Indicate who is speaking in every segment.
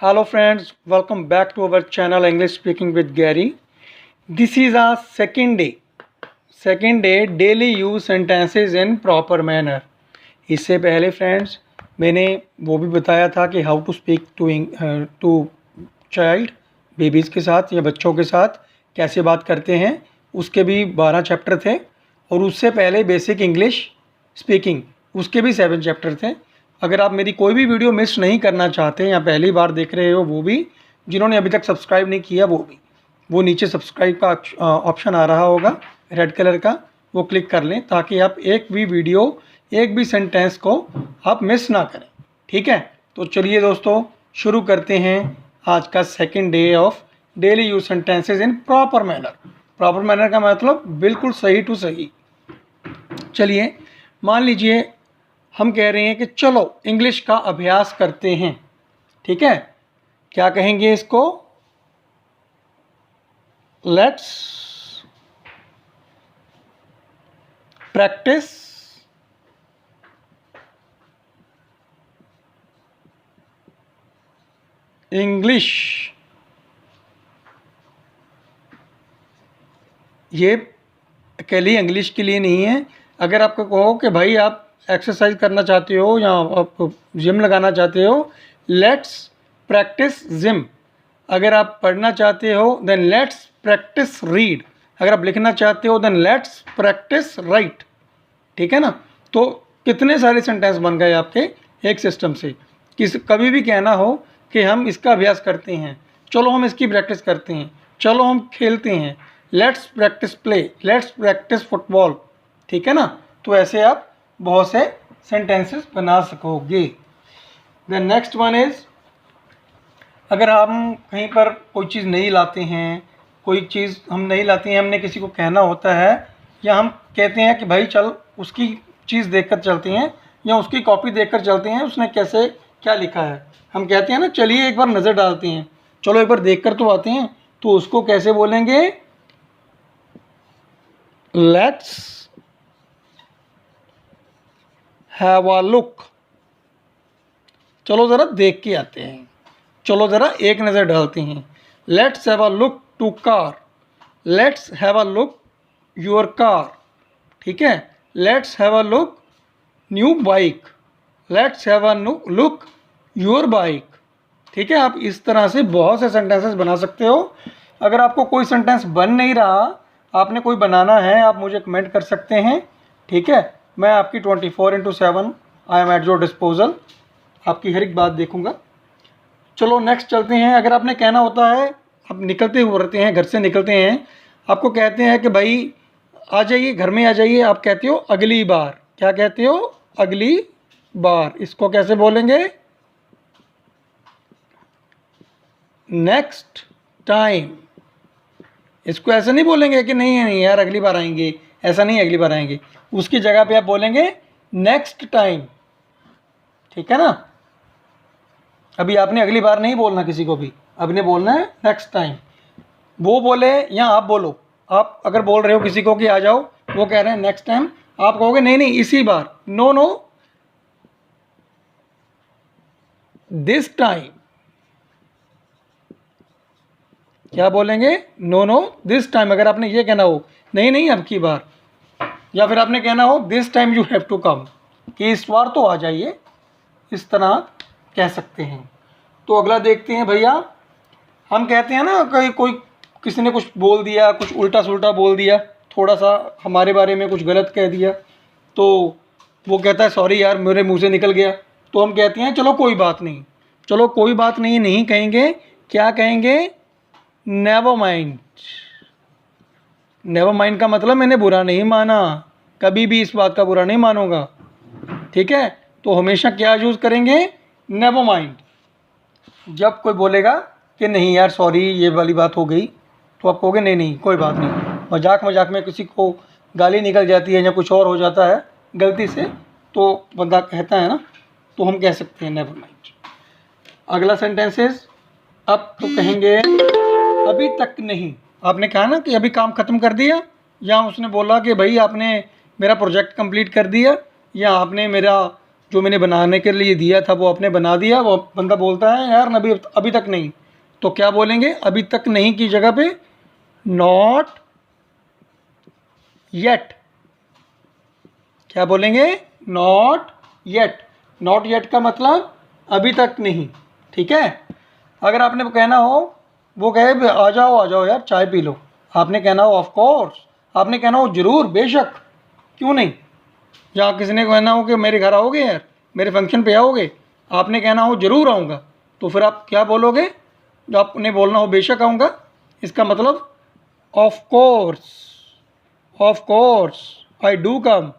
Speaker 1: Hello friends, welcome back to our channel English Speaking with Gary. This is our second day daily use sentences in proper manner. इससे पहले friends मैंने वो भी बताया था कि how to speak to child, babies के साथ या बच्चों के साथ कैसे बात करते हैं, उसके भी 12 चैप्टर थे। और उससे पहले बेसिक इंग्लिश स्पीकिंग, उसके भी 7 चैप्टर थे। अगर आप मेरी कोई भी वीडियो मिस नहीं करना चाहते या पहली बार देख रहे हो, वो भी जिन्होंने अभी तक सब्सक्राइब नहीं किया वो नीचे सब्सक्राइब का ऑप्शन आ रहा होगा रेड कलर का, वो क्लिक कर लें ताकि आप एक भी वीडियो, एक भी सेंटेंस को आप मिस ना करें। ठीक है, तो चलिए दोस्तों शुरू करते हैं आज का second day of daily use sentences in proper manner. Proper manner का मतलब बिल्कुल सही टू सही। चलिए मान लीजिए हम कह रहे हैं कि चलो इंग्लिश का अभ्यास करते हैं। ठीक है, क्या कहेंगे इसको? Let's practice English. ये अकेली इंग्लिश के लिए नहीं है। अगर आपको कहो कि भाई आप एक्सरसाइज करना चाहते हो या आप जिम लगाना चाहते हो, लेट्स प्रैक्टिस जिम। अगर आप पढ़ना चाहते हो देन लेट्स प्रैक्टिस रीड। अगर आप लिखना चाहते हो देन लेट्स प्रैक्टिस राइट। ठीक है ना, तो कितने सारे सेंटेंस बन गए आपके एक सिस्टम से। कभी भी कहना हो कि हम इसका अभ्यास करते हैं, चलो हम इसकी प्रैक्टिस करते हैं, चलो हम खेलते हैं, let's practice play, let's practice football. ठीक है ना, तो ऐसे आप बहुत से सेंटेंसेस बना सकोगे। द नेक्स्ट वन इज, अगर हम कहीं पर कोई चीज़ नहीं लाते हैं, कोई चीज़ हम नहीं लाते हैं, हमने किसी को कहना होता है या हम कहते हैं कि भाई चल उसकी चीज़ देखकर चलते हैं या उसकी कॉपी देखकर चलते हैं, उसने कैसे क्या लिखा है। हम कहते हैं ना चलिए एक बार नज़र डालते हैं, चलो एक बार देखकर तो आते हैं। तो उसको कैसे बोलेंगे? Let's have a look. चलो ज़रा देख के आते हैं, चलो ज़रा एक नज़र डालते हैं। Let's have a look to car, let's have a look your car. ठीक है, let's have a look new bike, let's have a look your bike. ठीक है, आप इस तरह से बहुत से सेंटेंसेस बना सकते हो। अगर आपको कोई सेंटेंस बन नहीं रहा, आपने कोई बनाना है, आप मुझे कमेंट कर सकते हैं। ठीक है, मैं आपकी 24/7 I am at your disposal, आपकी हर एक बात देखूंगा। चलो नेक्स्ट चलते हैं। अगर आपने कहना होता है, आप निकलते हुए रहते हैं, घर से निकलते हैं, आपको कहते हैं कि भाई आ जाइए, घर में आ जाइए, आप कहते हो अगली बार। क्या कहते हो? अगली बार। इसको कैसे बोलेंगे? Next time. इसको ऐसे नहीं बोलेंगे कि नहीं यार अगली बार आएंगे, ऐसा नहीं, अगली बार आएंगे। उसकी जगह पे आप बोलेंगे नेक्स्ट टाइम। ठीक है ना, अभी आपने अगली बार नहीं बोलना किसी को भी, आपने बोलना है नेक्स्ट टाइम। वो बोले या आप बोलो, आप अगर बोल रहे हो किसी को कि आ जाओ, वो कह रहे हैं नेक्स्ट टाइम, आप कहोगे नहीं इसी बार, नो दिस टाइम। क्या बोलेंगे? No this time. अगर आपने ये कहना हो नहीं अब की बार, या फिर आपने कहना हो this time you have to come, कि इस बार तो आ जाइए, इस तरह कह सकते हैं। तो अगला देखते हैं भैया। हम कहते हैं ना कोई किसी ने कुछ बोल दिया, कुछ उल्टा सुल्टा बोल दिया, थोड़ा सा हमारे बारे में कुछ गलत कह दिया, तो वो कहता है सॉरी यार मेरे मुंह से निकल गया। तो हम कहते हैं चलो कोई बात नहीं। चलो कोई बात नहीं कहेंगे, क्या कहेंगे? Never mind. नेवर माइंड का मतलब मैंने बुरा नहीं माना, कभी भी इस बात का बुरा नहीं मानूंगा। ठीक है, तो हमेशा क्या यूज़ करेंगे? Never mind. जब कोई बोलेगा कि नहीं यार सॉरी ये वाली बात हो गई, तो आप कहोगे नहीं कोई बात नहीं। मजाक में किसी को गाली निकल जाती है या कुछ और हो जाता है गलती से, तो बंदा कहता है ना, तो हम कह सकते हैं नेवर माइंड। अगला सेंटेंसेस, अब तो कहेंगे अभी तक नहीं। आपने कहा ना कि अभी काम ख़त्म कर दिया, या उसने बोला कि भाई आपने मेरा प्रोजेक्ट कंप्लीट कर दिया, या आपने मेरा जो मैंने बनाने के लिए दिया था वो आपने बना दिया। वो बंदा बोलता है यार अभी अभी तक नहीं, तो क्या बोलेंगे? अभी तक नहीं की जगह पे नॉट येट। क्या बोलेंगे? Not yet. नॉट येट का मतलब अभी तक नहीं, ठीक है। अगर आपने कहना हो, वो कहे आ जाओ यार चाय पी लो, आपने कहना हो ऑफ कोर्स, आपने कहना हो जरूर बेशक, क्यों नहीं। या किसी ने कहना हो कि मेरे घर आओगे यार, मेरे फंक्शन पे आओगे, आपने कहना हो जरूर आऊँगा, तो फिर आप क्या बोलोगे? जो आपने बोलना हो बेशक आऊँगा, इसका मतलब of course I do come.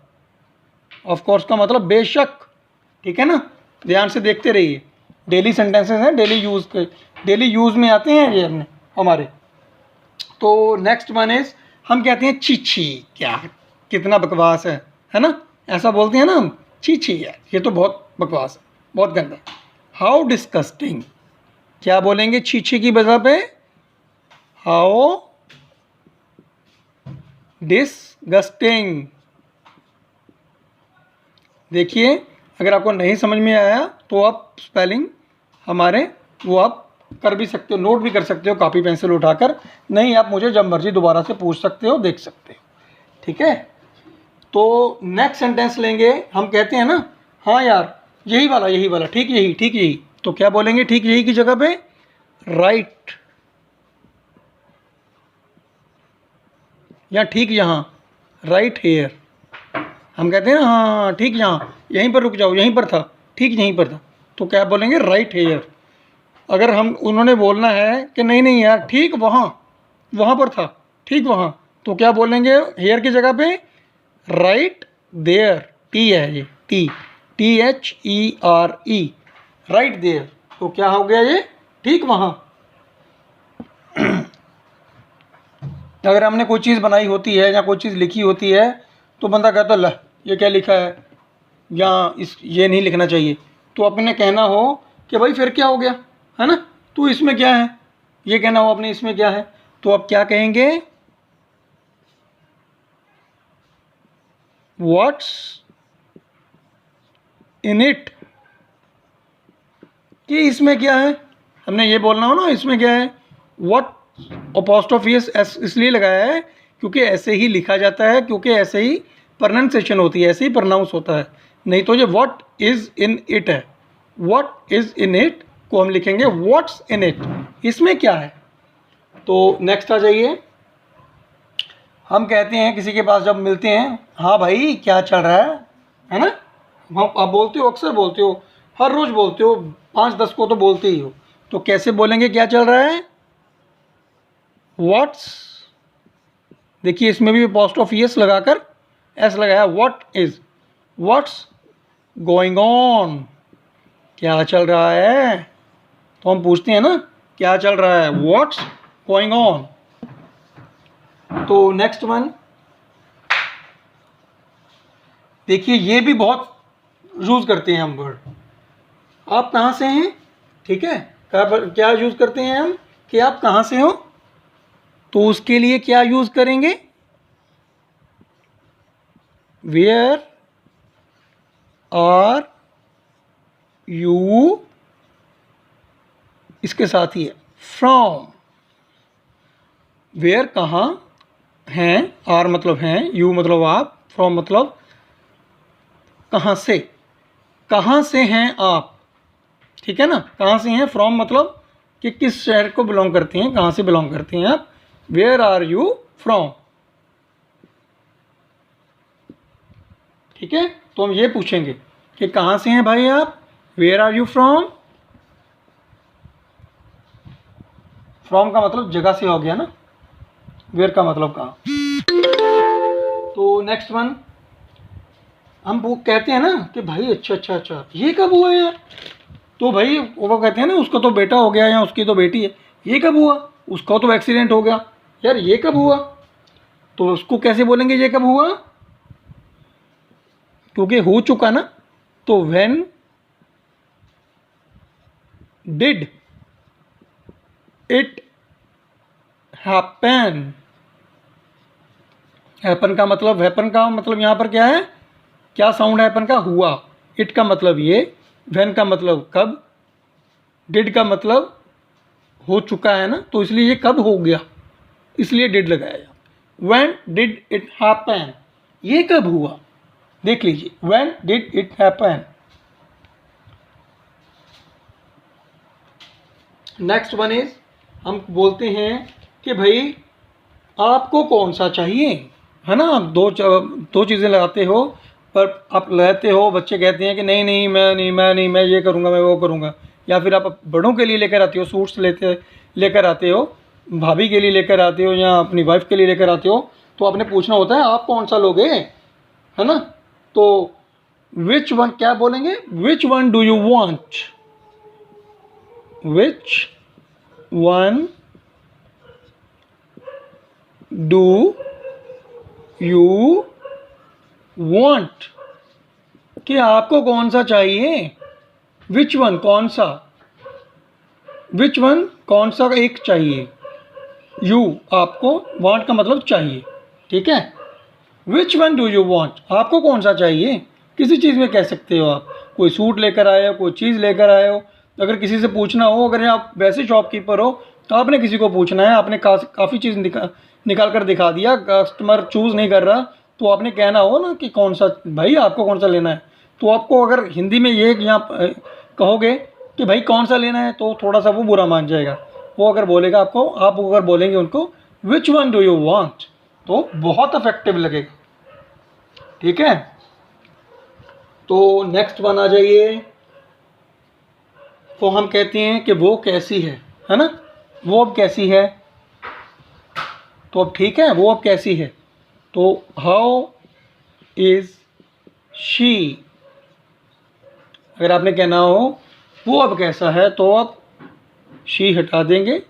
Speaker 1: Of course का मतलब बेशक, ठीक है ना। ध्यान से देखते रहिए, डेली सेंटेंसेस हैं, डेली यूज़ में आते हैं ये अपने हमारे। तो नेक्स्ट वन इज, हम कहते हैं छी छी, क्या कितना बकवास है ना। ऐसा बोलते हैं ना हम, छी छी यार ये तो बहुत बकवास है, बहुत गंदा। हाउ डिस्कस्टिंग, क्या बोलेंगे छी छी की वजह पे? How disgusting. देखिए, अगर आपको नहीं समझ में आया तो आप स्पेलिंग हमारे वो आप कर भी सकते हो, नोट भी कर सकते हो कॉपी पेंसिल उठाकर। नहीं, आप मुझे जब मर्जी दोबारा से पूछ सकते हो, देख सकते हो, ठीक है। तो नेक्स्ट सेंटेंस लेंगे, हम कहते हैं ना हाँ यार यही वाला ठीक यही। तो क्या बोलेंगे ठीक यही की जगह पे? राइट, या ठीक यहाँ, राइट हेयर। हम कहते हैं ना हाँ ठीक यहाँ, यहीं पर रुक जाओ, यहीं पर था, ठीक यहीं पर था, तो क्या बोलेंगे? Right here. अगर हम उन्होंने बोलना है कि नहीं यार ठीक वहाँ पर था, ठीक वहाँ, तो क्या बोलेंगे हेयर की जगह पे? Right there. टी है ये, THERE, राइट देयर। तो क्या हो गया ये? ठीक वहाँ। अगर हमने कोई चीज़ बनाई होती है या कोई चीज़ लिखी होती है तो बंदा कहता है ये क्या लिखा है, या ये नहीं लिखना चाहिए, तो अपने कहना हो कि भाई फिर क्या हो गया, है ना, तो इसमें क्या है, ये कहना हो अपने इसमें क्या है, तो आप क्या कहेंगे? व्हाट्स इन इट, कि इसमें क्या है। हमने ये बोलना हो ना इसमें क्या है। व्हाट अपोस्ट्रोफी एस इसलिए लगाया है क्योंकि ऐसे ही लिखा जाता है, क्योंकि ऐसे ही प्रोनाउंसिएशन होती है, ऐसे ही प्रोनाउंस होता है। नहीं तो ये व्हाट इज़ इन इट है, व्हाट इज़ इन इट को हम लिखेंगे व्हाट्स इन इट, इसमें क्या है। तो नेक्स्ट आ जाइए, हम कहते हैं किसी के पास जब मिलते हैं, हाँ भाई क्या चल रहा है ना। आप बोलते हो, अक्सर बोलते हो, हर रोज़ बोलते हो, 5-10 को तो बोलते ही हो। तो कैसे बोलेंगे क्या चल रहा है? व्हाट्स, देखिए इसमें भी अपोस्ट्रोफी एस लगाकर एस लगाया, व्हाट्स गोइंग ऑन, क्या चल रहा है। तो हम पूछते हैं ना क्या चल रहा है, व्हाट्स गोइंग ऑन। तो नेक्स्ट वन देखिए, ये भी बहुत यूज़ करते हैं हम वर्ड। आप कहाँ से हैं, ठीक है, क्या यूज़ करते हैं हम कि आप कहाँ से हो, तो उसके लिए क्या यूज़ करेंगे? वेयर आर यू, इसके साथ ही है फ्रॉम। वेयर कहाँ हैं, आर मतलब हैं, यू मतलब आप, फ्रॉम मतलब कहाँ से हैं आप, ठीक है ना। कहाँ से हैं, फ्रॉम मतलब कि किस शहर को बिलोंग करते हैं, कहाँ से बिलोंग करते हैं आप। वेयर आर यू फ्रॉम, ठीक है। तो हम ये पूछेंगे कि कहाँ से हैं भाई आप, where are you from. From का मतलब जगह से हो गया ना, वेयर का मतलब कहाँ। तो नेक्स्ट वन, हम वो कहते हैं ना कि भाई अच्छा ये कब हुआ यार, तो भाई वो कहते हैं ना उसका तो बेटा हो गया या उसकी तो बेटी है, ये कब हुआ, उसका तो एक्सीडेंट हो गया यार, ये कब हुआ। तो उसको कैसे बोलेंगे ये कब हुआ, क्योंकि हो चुका ना, तो when did it happen. Happen का मतलब, हैपन का मतलब यहाँ पर क्या है, क्या साउंड है हैपन का, हुआ, इट का मतलब ये, व्हेन का मतलब कब, डिड का मतलब हो चुका है ना, तो इसलिए ये कब हो गया, इसलिए डिड लगाया। व्हेन डिड इट हैपन, ये कब हुआ, देख लीजिए, when did it happen. Next one is, हम बोलते हैं कि भाई आपको कौन सा चाहिए, है ना। आप दो चीज़ें लगाते हो, पर आप लेते हो, बच्चे कहते हैं कि नहीं नहीं मैं ये करूँगा, मैं वो करूँगा। या फिर आप बड़ों के लिए लेकर आते हो, सूट्स लेकर आते हो, भाभी के लिए लेकर आते हो या अपनी वाइफ के लिए लेकर आते हो, तो आपने पूछना होता है आप कौन सा लोगे, है ना। तो विच वन क्या बोलेंगे, which one do you want, which one do you want, कि आपको कौन सा चाहिए, विच वन कौन सा, विच वन कौन सा एक चाहिए, यू आपको, वांट का मतलब चाहिए, ठीक है। Which one do you want, आपको कौन सा चाहिए, किसी चीज़ में कह सकते हो आप, कोई सूट लेकर आए हो, कोई चीज़ लेकर आए हो, अगर किसी से पूछना हो, अगर आप वैसे शॉपकीपर हो तो आपने किसी को पूछना है, आपने काफ़ी चीज़ निकाल कर दिखा दिया, कस्टमर चूज़ नहीं कर रहा, तो आपने कहना हो ना कि कौन सा भाई आपको कौन सा लेना है। तो आपको अगर हिंदी में ये यहाँ कहोगे कि भाई कौन सा लेना है, तो थोड़ा सा वो बुरा मान जाएगा। वो अगर बोलेगा आपको, आप अगर बोलेंगे उनको which one do you want, तो बहुत इफेक्टिव लगेगा, ठीक है। तो नेक्स्ट वन आ जाइए, तो हम कहते हैं कि वो कैसी है ना, वो अब कैसी है, तो अब ठीक है, वो अब कैसी है, तो हाउ इज़ शी, अगर आपने कहना हो वो अब कैसा है, तो आप शी हटा देंगे,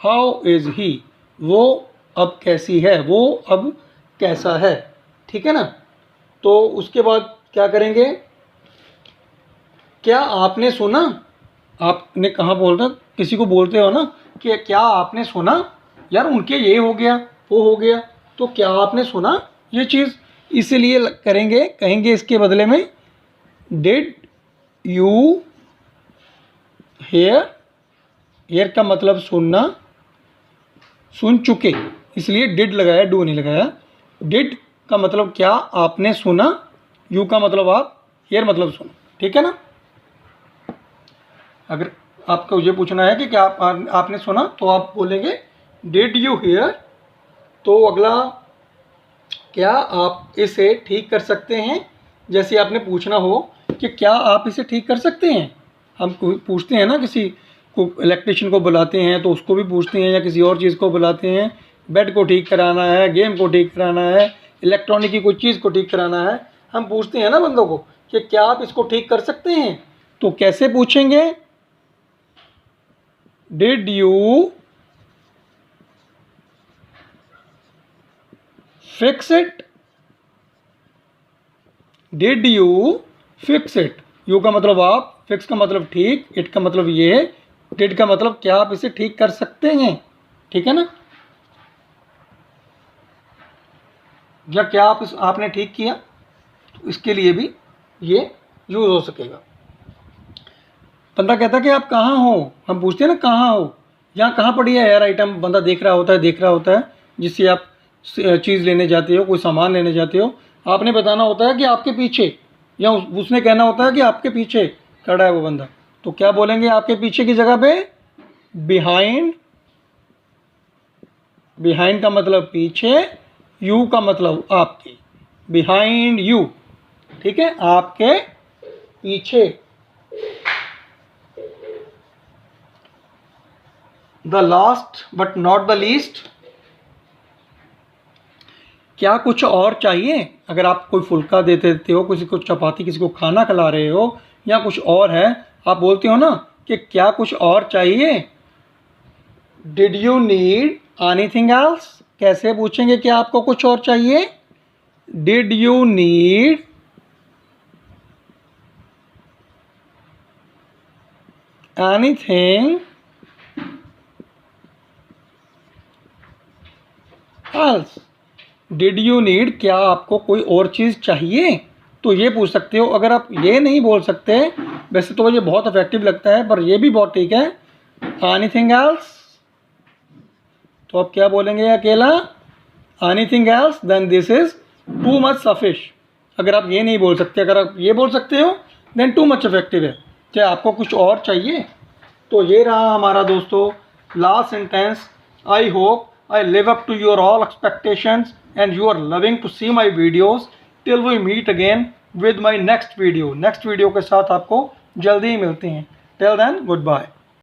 Speaker 1: हाउ इज़ ही, वो अब कैसी है, वो अब कैसा है, ठीक है ना। तो उसके बाद क्या करेंगे, क्या आपने सुना, आपने कहाँ बोलना, किसी को बोलते हो ना कि क्या आपने सुना, यार उनके ये हो गया वो हो गया, तो क्या आपने सुना ये चीज़, इसलिए करेंगे, कहेंगे इसके बदले में डिड यू हेयर, हेयर का मतलब सुनना, सुन चुके, इसलिए डिड लगाया, डू नहीं लगाया। डिड का मतलब क्या आपने सुना, यू का मतलब आप, हेयर मतलब सुना, ठीक है ना। अगर आपको ये पूछना है कि क्या आपने सुना, तो आप बोलेंगे डिड यू हेयर। तो अगला, क्या आप इसे ठीक कर सकते हैं, जैसे आपने पूछना हो कि क्या आप इसे ठीक कर सकते हैं, हम पूछते हैं ना, किसी को इलेक्ट्रिशियन को बुलाते हैं तो उसको भी पूछते हैं, या किसी और चीज़ को बुलाते हैं, बेड को ठीक कराना है, गेम को ठीक कराना है, इलेक्ट्रॉनिक की कोई चीज़ को ठीक कराना है, हम पूछते हैं ना बंदों को कि क्या आप इसको ठीक कर सकते हैं, तो कैसे पूछेंगे, did you fix it, did you fix it, you का मतलब आप, फिक्स का मतलब ठीक, इट का मतलब ये, डिड का मतलब क्या आप इसे ठीक कर सकते हैं, ठीक है ना, या क्या आप आपने ठीक किया, तो इसके लिए भी ये यूज़ हो सकेगा। बंदा कहता है कि आप कहाँ हो, हम पूछते हैं ना कहाँ हो, यहाँ कहाँ पड़ी है यार आइटम, बंदा देख रहा होता है, जिससे आप चीज़ लेने जाते हो, कोई सामान लेने जाते हो, आपने बताना होता है कि आपके पीछे, या उसने कहना होता है कि आपके पीछे खड़ा है वो बंदा, तो क्या बोलेंगे आपके पीछे की जगह पे, बिहाइंड, बिहाइंड का मतलब पीछे, यू का मतलब आपके, बिहाइंड यू, ठीक है, आपके पीछे। The last but not the least, क्या कुछ और चाहिए, अगर आप कोई फुल्का दे देते हो, किसी को चपाती, किसी को खाना खिला रहे हो, या कुछ और है, आप बोलते हो ना कि क्या कुछ और चाहिए, did you need anything else, कैसे पूछेंगे कि आपको कुछ और चाहिए, did you need anything else, did you need, क्या आपको कोई और चीज़ चाहिए, तो ये पूछ सकते हो। अगर आप ये नहीं बोल सकते, वैसे तो ये बहुत इफेक्टिव लगता है पर ये भी बहुत ठीक है, एनीथिंग एल्स, तो आप क्या बोलेंगे अकेला, anything else, then this is too much selfish. अगर आप ये नहीं बोल सकते, अगर आप ये बोल सकते हो देन टू मच इफेक्टिव है। क्या आपको कुछ और चाहिए? तो ये रहा हमारा दोस्तों last sentence. I hope I live up to your all expectations and you are loving to see my videos till we meet again with my next video। Next video के साथ आपको जल्दी ही मिलते हैं। Till then, goodbye।